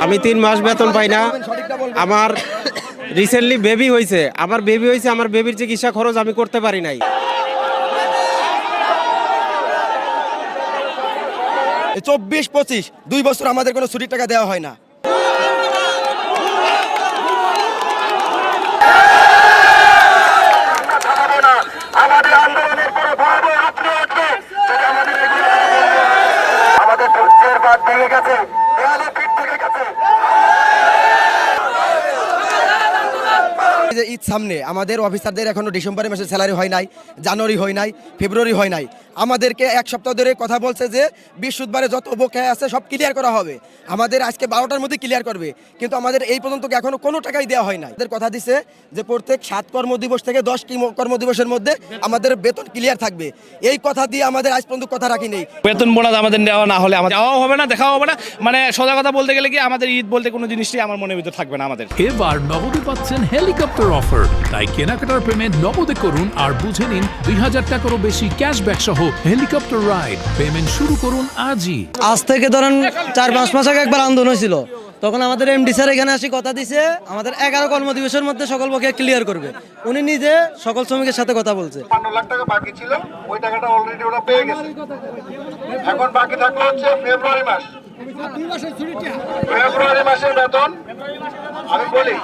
আমি 3 মাস বেতন পাই না। আমার রিসেন্টলি বেবি হয়েছে, আমার বেবির চিকিৎসা খরচ আমি করতে পারি নাই। 24-25 2 বছর আমাদের কোনো ছুটির টাকা দেওয়া হয় না। আমাদের আন্দোলনের পরে ভয়াবহ রূপ নিয়েছে। আমাদের ধৈর্যের বাঁধ ভেঙে গেছে, দেয়ালে পিঠ থেকে গেছে। যে ঈদ সামনে, আমাদের অফিসারদের এখনো ডিসেম্বর মাসে স্যালারি হয় নাই, জানুয়ারি হয় নাই, ফেব্রুয়ারি হয় নাই। আমাদেরকে 1 সপ্তাহ ধরে কথা বলছে যে বৃহস্পতিবারে যত বকেয়া আছে সব ক্লিয়ার করা হবে, আমাদের আজকে 12টার মধ্যে ক্লিয়ার করবে, কিন্তু আমাদের এই পর্যন্ত এখনো কোনো টাকাই দেওয়া হয় নাই। ওদের কথা দিছে যে প্রত্যেক 7 কর্মদিবস থেকে 10 কর্মদিবসের মধ্যে আমাদের বেতন ক্লিয়ার থাকবে। এই কথা দিয়ে আমাদের আজ পর্যন্ত কথা রাখি নেই। বেতন বোনাস আমাদের নেওয়া না হলে আমাদের যাওয়াও হবে না, দেখাও হবে না। মানে সোজা কথা বলতে গেলে কি আমাদের ঈদ বলতে কোনো জিনিসটাই আমার মনের ভিতর থাকবে না আমাদের। এবার নগদে পাচ্ছেন হেলিকপ্টার অফার, তাই কেনাকাটার পেমেন্ট নগদে করুন আর বুঝে নিন 2000 টাকারও বেশি ক্যাশব্যাক সহ হেলিকপ্টার রাইড। পেমেন্ট শুরু করুন আজই। আজ থেকে ধরেন 4-5 মাস আগে একবার আন্দোলন হয়েছিল, তখন আমাদের এমডি স্যার এখানে আসি কথা দিছে আমাদের 11 কর্মদিবসের মধ্যে সকল বকেয়া ক্লিয়ার করবে। উনি নিজে সকল শ্রমিকের সাথে কথা বলছে। 52 লাখ টাকা বাকি ছিল, ওই টাকাটা অলরেডি ওরা পেয়ে গেছে। এখন বাকি থাকলো হচ্ছে ফেব্রুয়ারি মাসের বেতন। আমি বলি